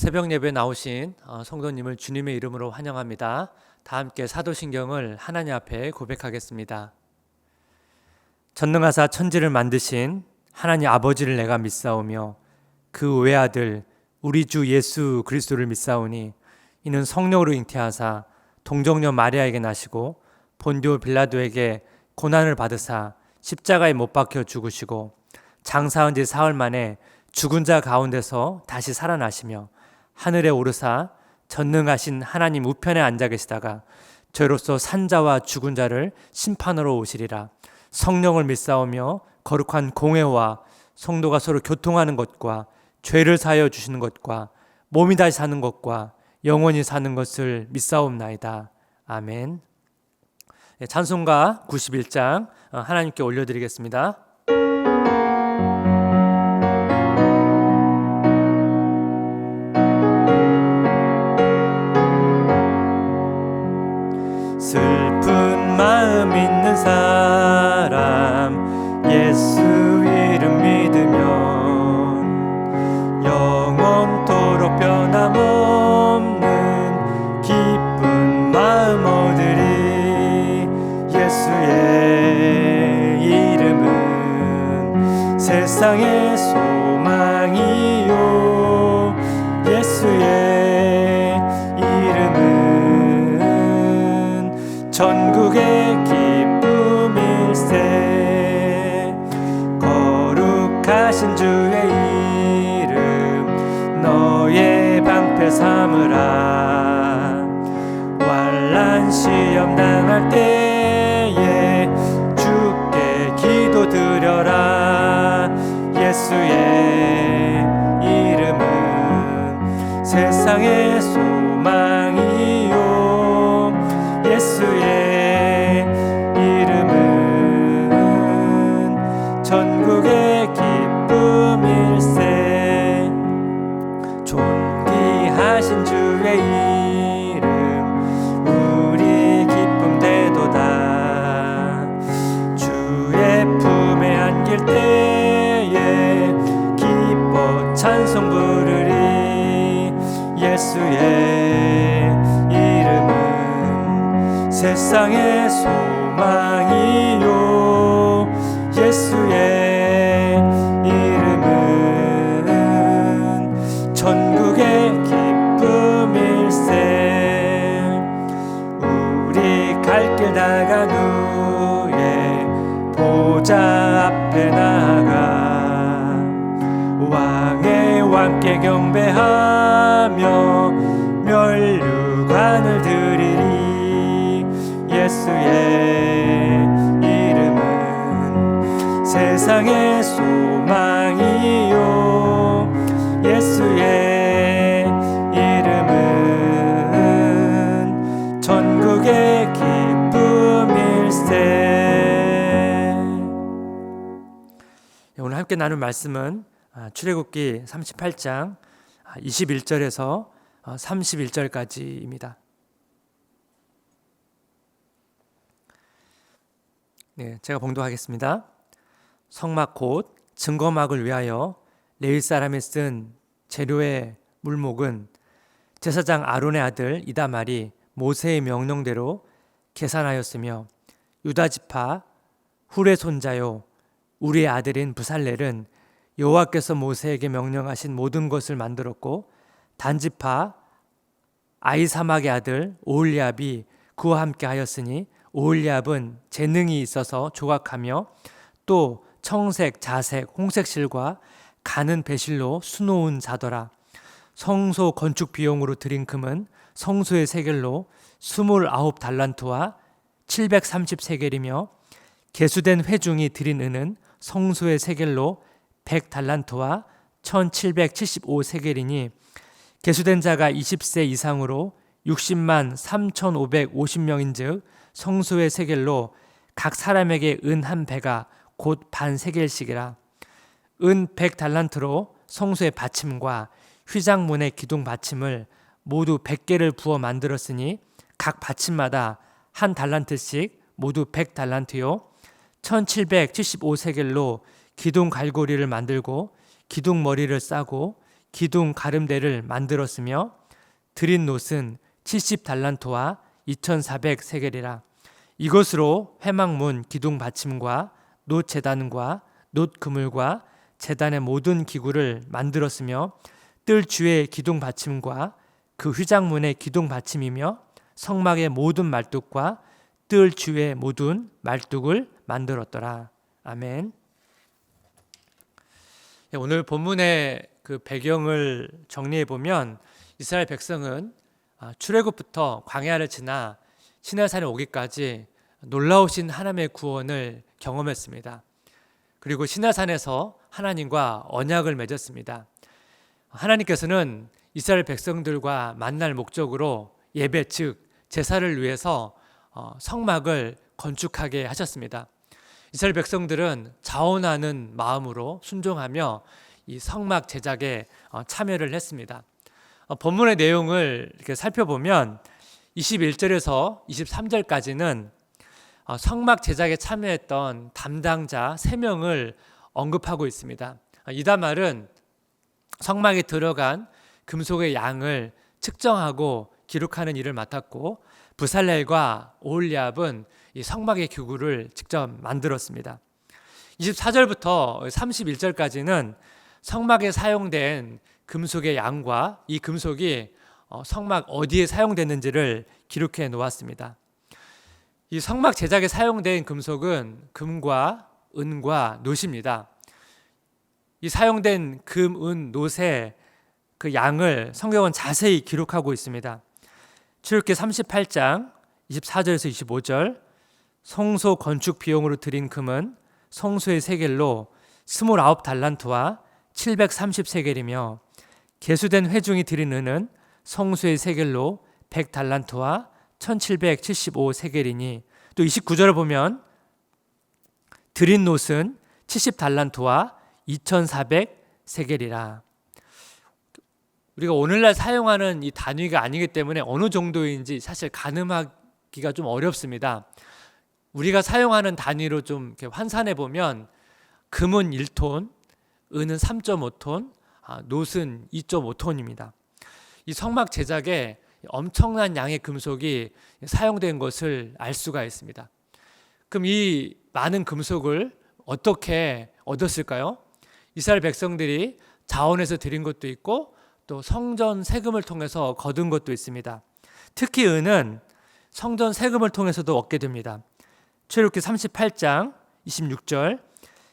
새벽 예배 나오신 성도님을 주님의 이름으로 환영합니다. 다 함께 사도신경을 하나님 앞에 고백하겠습니다. 전능하사 천지를 만드신 하나님 아버지를 내가 믿사오며 그 외아들 우리 주 예수 그리스도를 믿사오니 이는 성령으로 잉태하사 동정녀 마리아에게 나시고 본디오 빌라도에게 고난을 받으사 십자가에 못 박혀 죽으시고 장사한 지 사흘 만에 죽은 자 가운데서 다시 살아나시며 하늘에 오르사 전능하신 하나님 우편에 앉아 계시다가 저희로서 산자와 죽은 자를 심판하러 오시리라. 성령을 믿사오며 거룩한 공회와 성도가 서로 교통하는 것과 죄를 사하여 주시는 것과 몸이 다시 사는 것과 영원히 사는 것을 믿사옵나이다. 아멘. 찬송가 91장 하나님께 올려드리겠습니다. 슬픈 마음 있는 사람 예수 이름 믿으면 영원토록 변함없는 기쁜 마음 얻으리. 예수의 이름은 세상의 소망이요 예수의 이름은 전국의 기쁨일세. 거룩하신 주의 이름 너의 방패 삼으라. 환난 시험 당할 때에 주께 기도드려라. 예수의 이름은 세상의 소망이요 예수의 이름은 전국의 기쁨일세. 존귀하신 주의 이름 우리 기쁨 되도다. 주의 품에 안길 때에 기뻐 찬송 부르리. 예수의 세상의 소망이요 예수의 이름은 전국의 기쁨일세. 우리 갈 길 나간 후에 보좌 앞에 나가 왕의 왕께 경배하며 멸류관을 드리리. 예수의 이름은 세상의 소망이요 예수의 이름은 전국의 기쁨일세. 오늘 함께 나눌 말씀은 출애굽기 38장 21절에서 31절까지입니다. 제가 봉독하겠습니다. 성막 곧 증거막을 위하여 레위 사람이 쓴 재료의 물목은 제사장 아론의 아들 이다말이 모세의 명령대로 계산하였으며 유다 지파 훌의 손자요 우리의 아들인 부살렐은 여호와께서 모세에게 명령하신 모든 것을 만들었고 단지파 아히사막의 아들 오홀리압이 그와 함께 하였으니 오홀리압은 재능이 있어서 조각하며 또 청색, 자색, 홍색 실과 가는 배실로 수놓은 자더라. 성소 건축 비용으로 들인 금은 성소의 세겔로 29달란트와 730세겔이며 개수된 회중이 들인 은은 성소의 세겔로 100달란트와 1775세겔이니 개수된 자가 20세 이상으로 60만 3550명인즉 성소의 세겔로 각 사람에게 은 한 배가 곧 반 세겔씩이라. 은 100달란트로 성소의 받침과 휘장문의 기둥 받침을 모두 100개를 부어 만들었으니 각 받침마다 한 달란트씩 모두 100달란트요 1775세겔로 기둥 갈고리를 만들고 기둥 머리를 싸고 기둥 가름대를 만들었으며 드린 놋은 70달란트와 2400세겔이라. 이것으로 회막문 기둥 받침과 놋 제단과 놋 그물과 제단의 모든 기구를 만들었으며 뜰 주의 기둥 받침과 그 휘장문의 기둥 받침이며 성막의 모든 말뚝과 뜰 주의 모든 말뚝을 만들었더라. 아멘. 오늘 본문의 그 배경을 정리해 보면 이스라엘 백성은 출애굽부터 광야를 지나 시내산에 오기까지 놀라우신 하나님의 구원을 경험했습니다. 그리고 시내산에서 하나님과 언약을 맺었습니다. 하나님께서는 이스라엘 백성들과 만날 목적으로 예배 즉 제사를 위해서 성막을 건축하게 하셨습니다. 이스라엘 백성들은 자원하는 마음으로 순종하며 이 성막 제작에 참여를 했습니다. 본문의 내용을 이렇게 살펴보면 21절에서 23절까지는 성막 제작에 참여했던 담당자 3명을 언급하고 있습니다. 이다말은 성막에 들어간 금속의 양을 측정하고 기록하는 일을 맡았고, 부살렐과 오홀리압은 이 성막의 기구를 직접 만들었습니다. 24절부터 31절까지는 성막에 사용된 금속의 양과 이 금속이 성막 어디에 사용됐는지를 기록해 놓았습니다. 이 성막 제작에 사용된 금속은 금과 은과 놋입니다. 이 사용된 금, 은, 놋의 그 양을 성경은 자세히 기록하고 있습니다. 출애굽기 38장 24절에서 25절, 성소 건축 비용으로 드린 금은 성소의 세겔로 29달란트와 730세겔이며 개수된 회중이 드린 은은 성소의 세겔로 100달란트와 1775세겔이니, 또 29절을 보면 드린 놋은 70달란트와 2400세겔이라. 우리가 오늘날 사용하는 이 단위가 아니기 때문에 어느 정도인지 사실 가늠하기가 좀 어렵습니다. 우리가 사용하는 단위로 좀 이렇게 환산해 보면 금은 1톤, 은은 3.5톤, 놋은 2.5톤입니다. 이 성막 제작에 엄청난 양의 금속이 사용된 것을 알 수가 있습니다. 그럼 이 많은 금속을 어떻게 얻었을까요? 이스라엘 백성들이 자원해서 드린 것도 있고 또 성전 세금을 통해서 거둔 것도 있습니다. 특히 은은 성전 세금을 통해서도 얻게 됩니다. 출애굽기 38장 26절,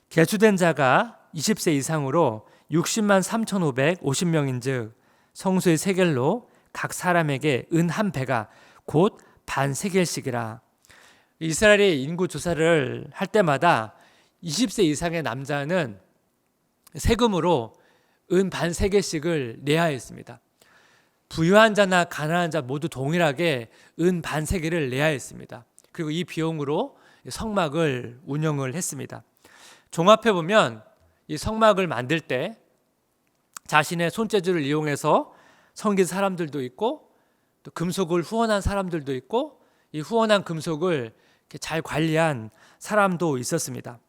계수된 자가 20세 이상으로 60만 3,550명인즉 성소의 세겔로 각 사람에게 은 한 배가 곧 반 세겔씩이라. 이스라엘의 인구 조사를 할 때마다 20세 이상의 남자는 세금으로 은 반 세겔씩을 내야 했습니다. 부유한 자나 가난한 자 모두 동일하게 은 반 세겔을 내야 했습니다. 그리고 이 비용으로 성막을 운영을 했습니다. 종합해 보면 이 성막을 만들 때 자신의 손재주를 이용해서 섬긴 사람들도 있고 또 금속을 후원한 사람들도 있고 이 후원한 금속을 잘 관리한 사람도 있었습니다.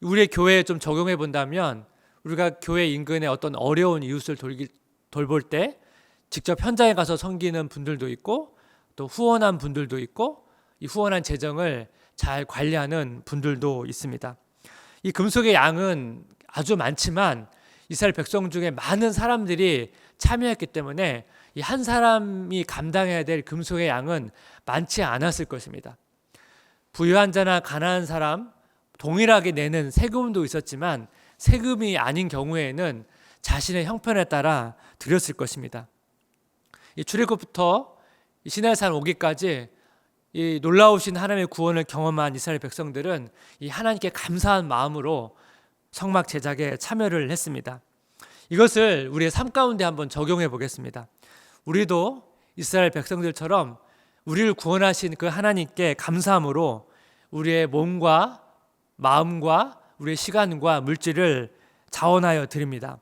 우리의 교회에 좀 적용해 본다면 우리가 교회 인근의 어떤 어려운 이웃을 돌볼 때 직접 현장에 가서 섬기는 분들도 있고 또 후원한 분들도 있고 이 후원한 재정을 잘 관리하는 분들도 있습니다. 이 금속의 양은 아주 많지만 이스라엘 백성 중에 많은 사람들이 참여했기 때문에 이 한 사람이 감당해야 될 금속의 양은 많지 않았을 것입니다. 부유한 자나 가난한 사람 동일하게 내는 세금도 있었지만 세금이 아닌 경우에는 자신의 형편에 따라 드렸을 것입니다. 이 출애굽부터 시내산 오기까지 이 놀라우신 하나님의 구원을 경험한 이스라엘 백성들은 이 하나님께 감사한 마음으로 성막 제작에 참여를 했습니다. 이것을 우리의 삶 가운데 한번 적용해 보겠습니다. 우리도 이스라엘 백성들처럼 우리를 구원하신 그 하나님께 감사함으로 우리의 몸과 마음과 우리의 시간과 물질을 자원하여 드립니다.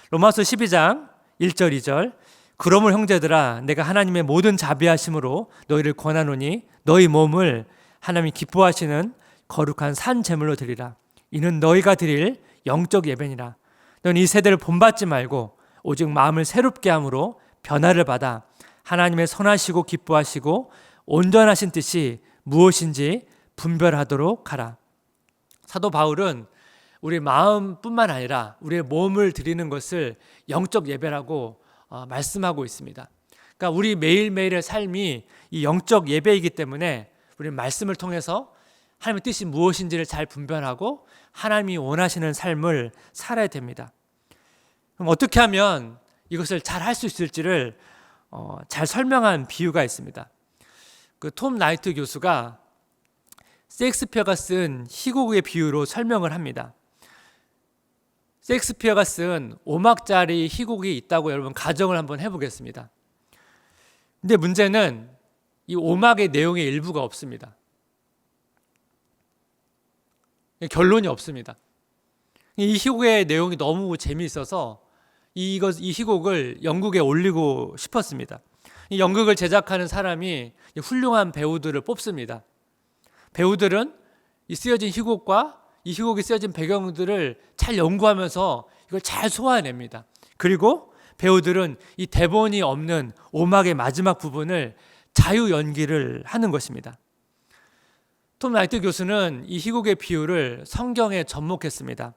로마서 12장 1절 2절, 그러므로 형제들아 내가 하나님의 모든 자비하심으로 너희를 권하노니 너희 몸을 하나님이 기뻐하시는 거룩한 산 제물로 드리라. 이는 너희가 드릴 영적 예배니라. 너는 이 세대를 본받지 말고 오직 마음을 새롭게 함으로 변화를 받아 하나님의 선하시고 기뻐하시고 온전하신 뜻이 무엇인지 분별하도록 하라. 사도 바울은 우리 마음뿐만 아니라 우리의 몸을 드리는 것을 영적 예배라고 말씀하고 있습니다. 그러니까 우리 매일매일의 삶이 이 영적 예배이기 때문에 우리 말씀을 통해서 하나님의 뜻이 무엇인지를 잘 분별하고 하나님이 원하시는 삶을 살아야 됩니다. 그럼 어떻게 하면 이것을 잘 할 수 있을지를 잘 설명한 비유가 있습니다. 그 톰 나이트 교수가 셰익스피어가 쓴 희곡의 비유로 설명을 합니다. 셰익스피어가 쓴 5막짜리 희곡이 있다고 여러분 가정을 한번 해보겠습니다. 근데 문제는 이 5막의 내용의 일부가 없습니다. 결론이 없습니다. 이 희곡의 내용이 너무 재미있어서 이 희곡을 연극에 올리고 싶었습니다. 이 연극을 제작하는 사람이 훌륭한 배우들을 뽑습니다. 배우들은 이 쓰여진 희곡과 이 희곡이 쓰여진 배경들을 잘 연구하면서 이걸 잘 소화해냅니다. 그리고 배우들은 이 대본이 없는 5막의 마지막 부분을 자유 연기를 하는 것입니다. 톰 나이트 교수는 이 희곡의 비유를 성경에 접목했습니다.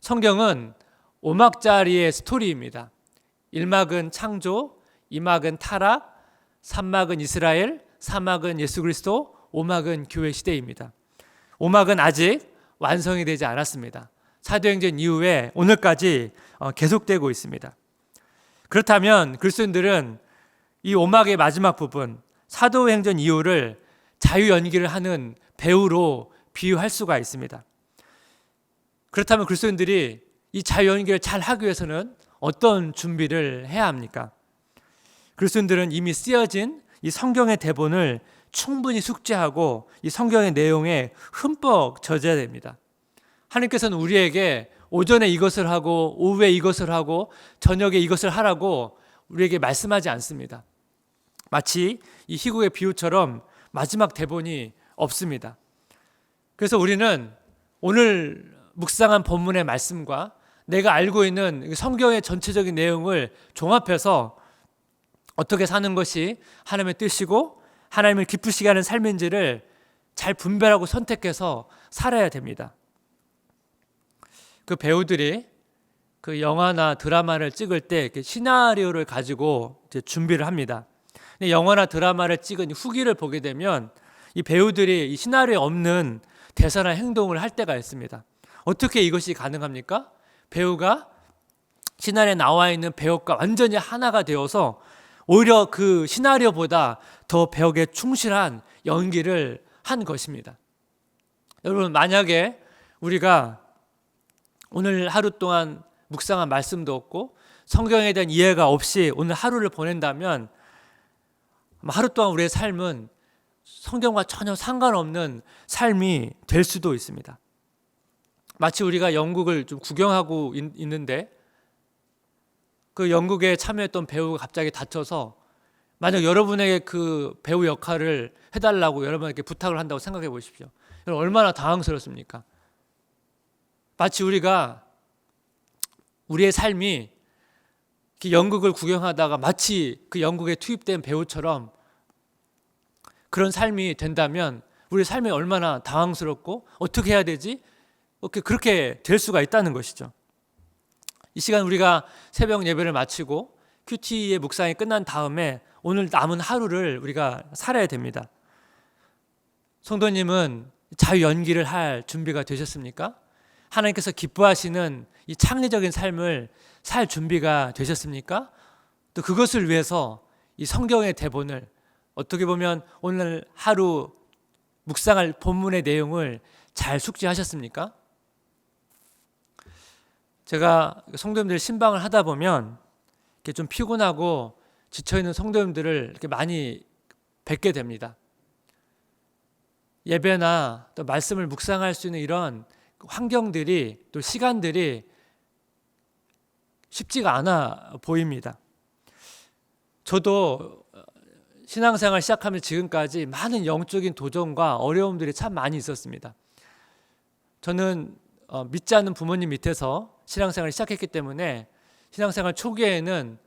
성경은 5막짜리의 스토리입니다. 1막은 창조, 2막은 타락, 3막은 이스라엘, 4막은 예수 그리스도, 5막은 교회 시대입니다. 5막은 아직 완성이 되지 않았습니다. 사도행전 이후에 오늘까지 계속되고 있습니다. 그렇다면 그리스도인들은 이 5막의 마지막 부분, 사도행전 이후를 자유 연기를 하는 배우로 비유할 수가 있습니다. 그렇다면 그리스도인들이 이 자유 연기를 잘 하기 위해서는 어떤 준비를 해야 합니까? 그리스도인들은 이미 쓰여진 이 성경의 대본을 충분히 숙지하고 이 성경의 내용에 흠뻑 젖어야 됩니다. 하나님께서는 우리에게 오전에 이것을 하고 오후에 이것을 하고 저녁에 이것을 하라고 우리에게 말씀하지 않습니다. 마치 이 희곡의 비유처럼 마지막 대본이 없습니다. 그래서 우리는 오늘 묵상한 본문의 말씀과 내가 알고 있는 성경의 전체적인 내용을 종합해서 어떻게 사는 것이 하나님의 뜻이고 하나님을 기쁘시게 하는 삶인지를 잘 분별하고 선택해서 살아야 됩니다. 그 배우들이 그 영화나 드라마를 찍을 때 시나리오를 가지고 이제 준비를 합니다. 영화나 드라마를 찍은 후기를 보게 되면 이 배우들이 이 시나리오에 없는 대사나 행동을 할 때가 있습니다. 어떻게 이것이 가능합니까? 배우가 시나리오에 나와 있는 배역과 완전히 하나가 되어서 오히려 그 시나리오보다 더 배역에 충실한 연기를 한 것입니다. 여러분, 만약에 우리가 오늘 하루 동안 묵상한 말씀도 없고 성경에 대한 이해가 없이 오늘 하루를 보낸다면 하루 동안 우리의 삶은 성경과 전혀 상관없는 삶이 될 수도 있습니다. 마치 우리가 연극을 좀 구경하고 있는데 그 연극에 참여했던 배우가 갑자기 다쳐서 만약 여러분에게 그 배우 역할을 해달라고 여러분에게 부탁을 한다고 생각해 보십시오. 여러분 얼마나 당황스럽습니까? 마치 우리가 우리의 삶이 연극을 구경하다가 마치 그 연극에 투입된 배우처럼 그런 삶이 된다면 우리 삶이 얼마나 당황스럽고 어떻게 해야 되지? 그렇게 될 수가 있다는 것이죠. 이 시간 우리가 새벽 예배를 마치고 큐티의 묵상이 끝난 다음에 오늘 남은 하루를 우리가 살아야 됩니다. 성도님은 자유 연기를 할 준비가 되셨습니까? 하나님께서 기뻐하시는 이 창의적인 삶을 살 준비가 되셨습니까? 또 그것을 위해서 이 성경의 대본을 어떻게 보면 오늘 하루 묵상할 본문의 내용을 잘 숙지하셨습니까? 제가 성도님들 신방을 하다 보면 이렇게 좀 피곤하고 지쳐있는 성도님들을 이렇게 많이 뵙게 됩니다. 예배나 또 말씀을 묵상할 수 있는 이런 환경들이 또 시간들이 쉽지가 않아 보입니다. 저도 신앙생활 시작하면 지금까지 많은 영적인 도전과 어려움들이 참 많이 있었습니다. 저는 믿지 않는 부모님 밑에서 신앙생활을 시작했기 때문에 신앙생활 초기에는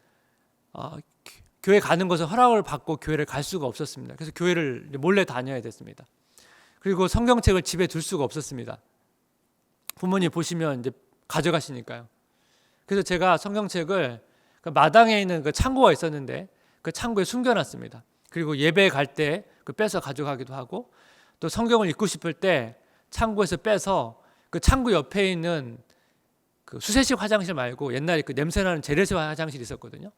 교회 가는 것을 허락을 받고 교회를 갈 수가 없었습니다. 그래서 교회를 몰래 다녀야 됐습니다. 그리고 성경책을 집에 둘 수가 없었습니다. 부모님 보시면 이제 가져가시니까요. 그래서 제가 성경책을 그 마당에 있는 그 창고가 있었는데 그 창고에 숨겨놨습니다. 그리고 예배 갈 때 그 빼서 가져가기도 하고, 또 성경을 읽고 싶을 때 창고에서 빼서 그 창고 옆에 있는 그 수세식 화장실 말고 옛날에 그 냄새나는 재래식 화장실이 있었거든요.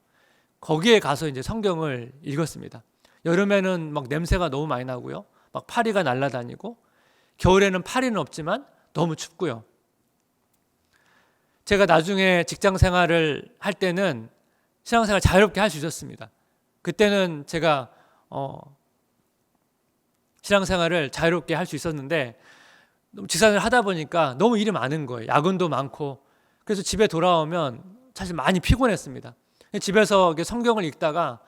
거기에 가서 이제 성경을 읽었습니다. 여름에는 막 냄새가 너무 많이 나고요. 막 파리가 날아다니고, 겨울에는 파리는 없지만 너무 춥고요. 제가 나중에 직장 생활을 할 때는 신앙생활 자유롭게 할 수 있었습니다. 그때는 제가 신앙생활을 자유롭게 할 수 있었는데 직장을 하다 보니까 너무 일이 많은 거예요. 야근도 많고. 그래서 집에 돌아오면 사실 많이 피곤했습니다. 집에서 성경을 읽다가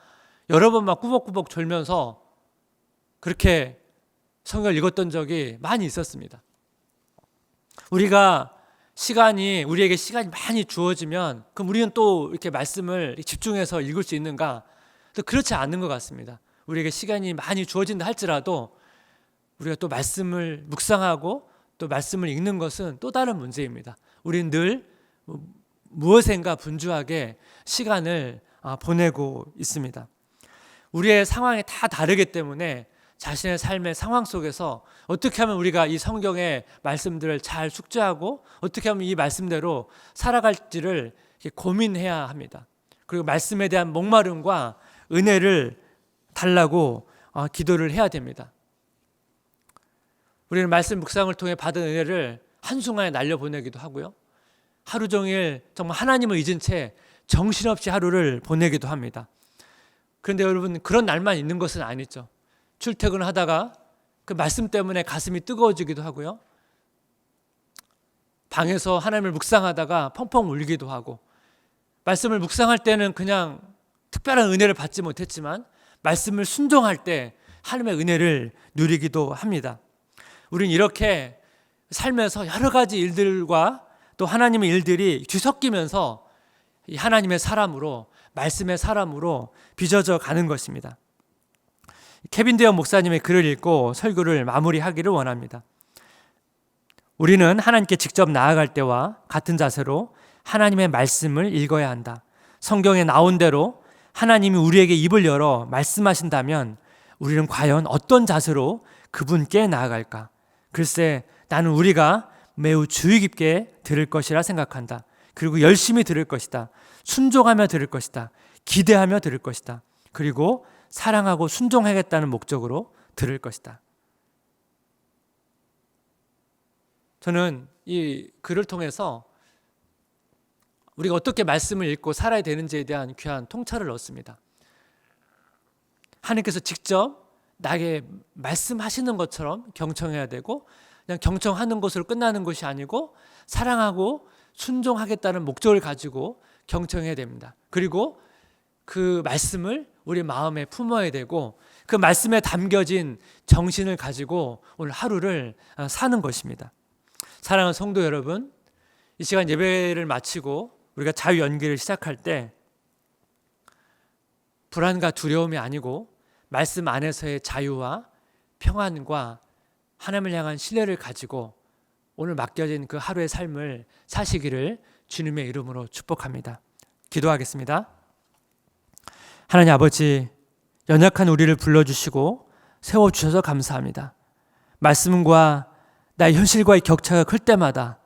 여러 번 막 꾸벅꾸벅 졸면서 그렇게 성경을 읽었던 적이 많이 있었습니다. 우리에게 시간이 많이 주어지면 그럼 우리는 또 이렇게 말씀을 집중해서 읽을 수 있는가? 또 그렇지 않는 것 같습니다. 우리에게 시간이 많이 주어진다 할지라도 우리가 또 말씀을 묵상하고 또 말씀을 읽는 것은 또 다른 문제입니다. 우리는 늘 무엇인가 분주하게 시간을 보내고 있습니다. 우리의 상황이 다 다르기 때문에 자신의 삶의 상황 속에서 어떻게 하면 우리가 이 성경의 말씀들을 잘 숙지하고 어떻게 하면 이 말씀대로 살아갈지를 고민해야 합니다. 그리고 말씀에 대한 목마름과 은혜를 달라고 기도를 해야 됩니다. 우리는 말씀 묵상을 통해 받은 은혜를 한순간에 날려보내기도 하고요. 하루 종일 정말 하나님을 잊은 채 정신없이 하루를 보내기도 합니다. 그런데 여러분, 그런 날만 있는 것은 아니죠. 출퇴근을 하다가 그 말씀 때문에 가슴이 뜨거워지기도 하고요. 방에서 하나님을 묵상하다가 펑펑 울기도 하고, 말씀을 묵상할 때는 그냥 특별한 은혜를 받지 못했지만 말씀을 순종할 때 하나님의 은혜를 누리기도 합니다. 우리는 이렇게 삶에서 여러 가지 일들과 또 하나님의 일들이 뒤섞이면서 하나님의 사람으로, 말씀의 사람으로 빚어져 가는 것입니다. 케빈 대영 목사님의 글을 읽고 설교를 마무리하기를 원합니다. 우리는 하나님께 직접 나아갈 때와 같은 자세로 하나님의 말씀을 읽어야 한다. 성경에 나온 대로 하나님이 우리에게 입을 열어 말씀하신다면 우리는 과연 어떤 자세로 그분께 나아갈까? 글쎄, 나는 우리가 매우 주의 깊게 들을 것이라 생각한다. 그리고 열심히 들을 것이다. 순종하며 들을 것이다. 기대하며 들을 것이다. 그리고 사랑하고 순종하겠다는 목적으로 들을 것이다. 저는 이 글을 통해서 우리가 어떻게 말씀을 읽고 살아야 되는지에 대한 귀한 통찰을 얻습니다. 하나님께서 직접 나에게 말씀하시는 것처럼 경청해야 되고, 그냥 경청하는 것으로 끝나는 것이 아니고 사랑하고 순종하겠다는 목적을 가지고 경청해야 됩니다. 그리고 그 말씀을 우리 마음에 품어야 되고, 그 말씀에 담겨진 정신을 가지고 오늘 하루를 사는 것입니다. 사랑하는 성도 여러분, 이 시간 예배를 마치고 우리가 자유 연기를 시작할 때 불안과 두려움이 아니고 말씀 안에서의 자유와 평안과 하나님을 향한 신뢰를 가지고 오늘 맡겨진 그 하루의 삶을 사시기를 주님의 이름으로 축복합니다. 기도하겠습니다. 하나님 아버지, 연약한 우리를 불러주시고 세워주셔서 감사합니다. 말씀과 나의 현실과의 격차가 클 때마다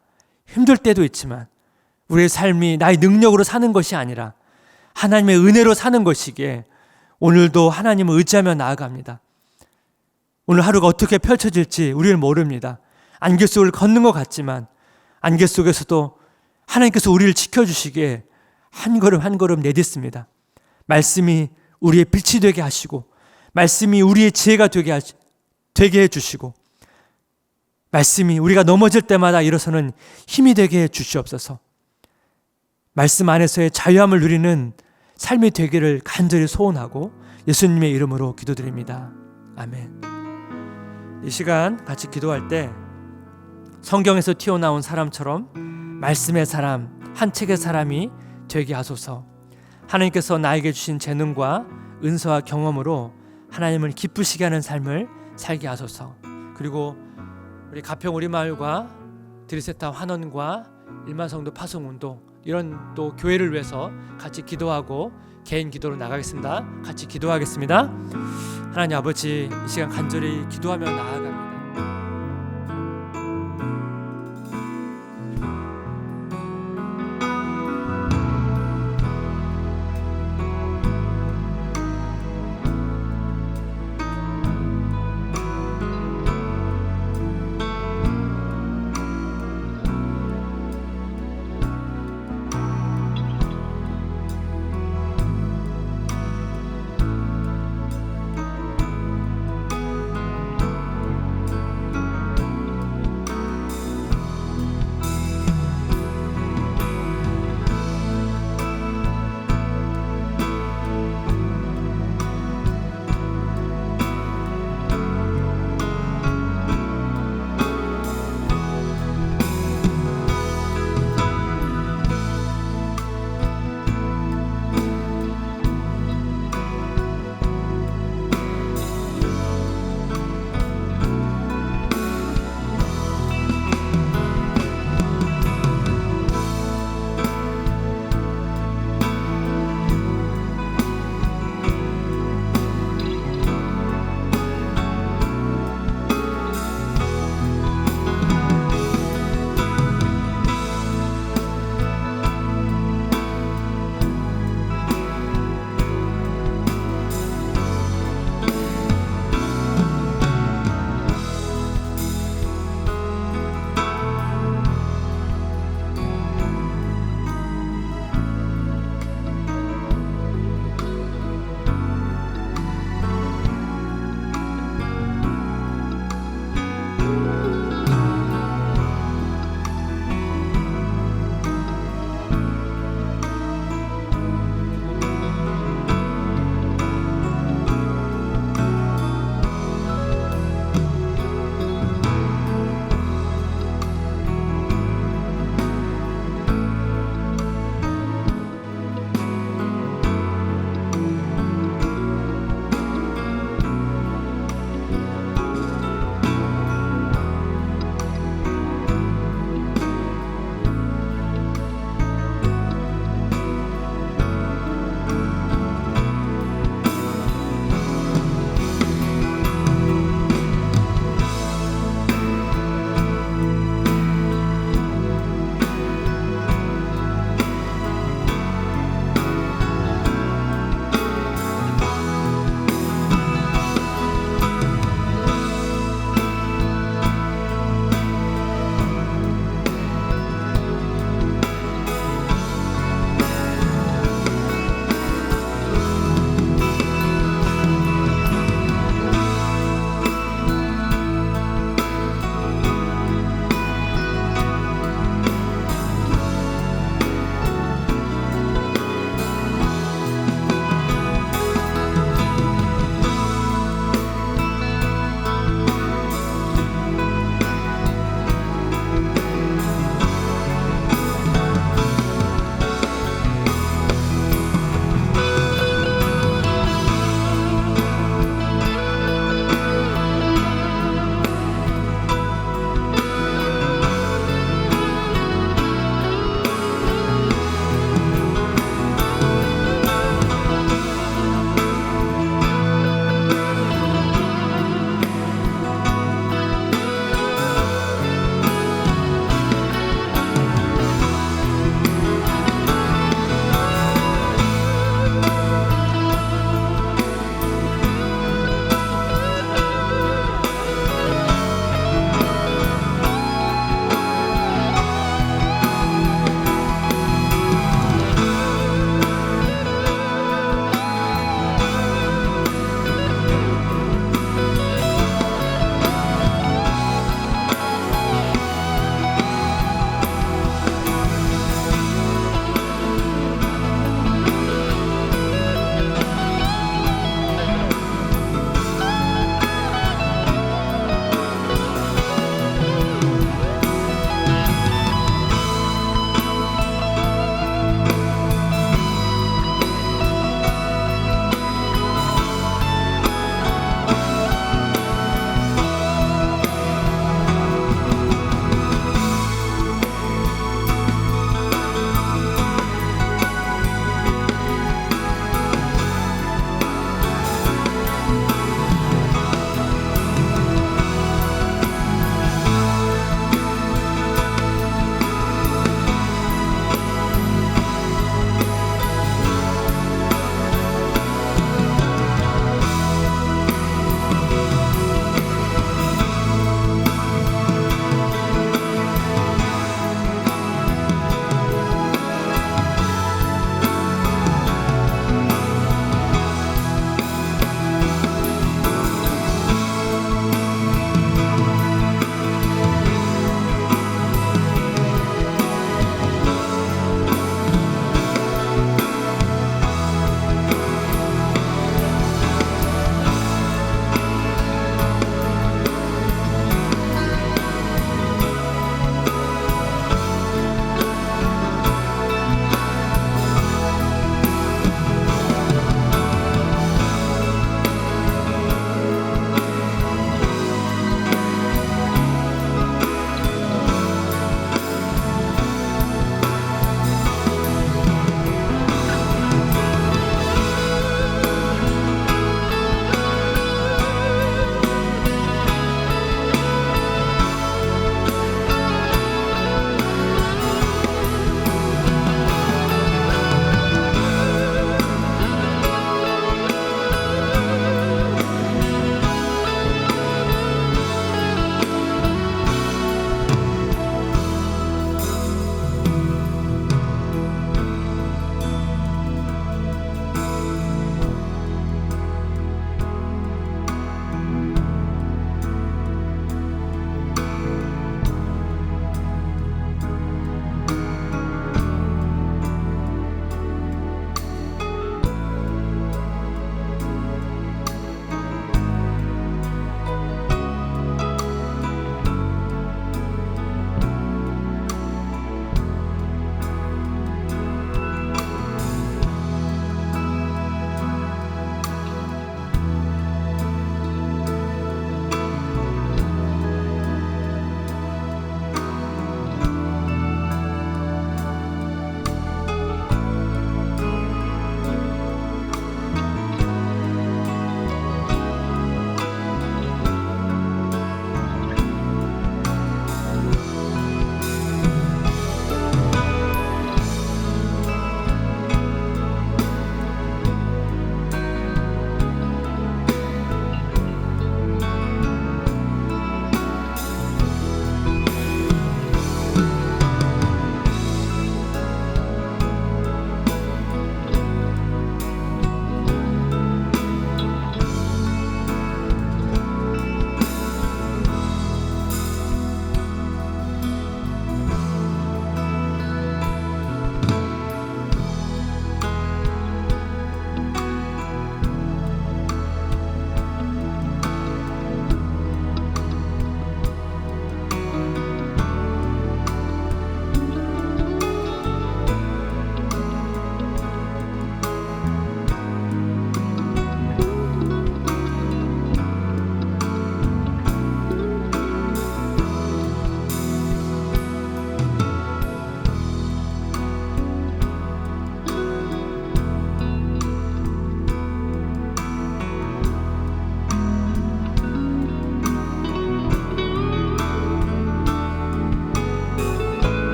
힘들 때도 있지만 우리의 삶이 나의 능력으로 사는 것이 아니라 하나님의 은혜로 사는 것이기에 오늘도 하나님을 의지하며 나아갑니다. 오늘 하루가 어떻게 펼쳐질지 우리는 모릅니다. 안개 속을 걷는 것 같지만 안개 속에서도 하나님께서 우리를 지켜주시기에 한 걸음 한 걸음 내딛습니다. 말씀이 우리의 빛이 되게 하시고, 말씀이 우리의 지혜가 되게 해주시고, 말씀이 우리가 넘어질 때마다 일어서는 힘이 되게 해주시옵소서. 말씀 안에서의 자유함을 누리는 삶이 되기를 간절히 소원하고 예수님의 이름으로 기도드립니다. 아멘. 이 시간 같이 기도할 때 성경에서 튀어나온 사람처럼 말씀의 사람, 한 책의 사람이 되게 하소서. 하나님께서 나에게 주신 재능과 은사와 경험으로 하나님을 기쁘시게 하는 삶을 살게 하소서. 그리고 우리 가평 우리마을과 드리세타 환원과 일만성도 파송운동 이런 또 교회를 위해서 같이 기도하고 개인 기도로 나가겠습니다. 같이 기도하겠습니다. 하나님 아버지, 이 시간 간절히 기도하며 나아갑니다.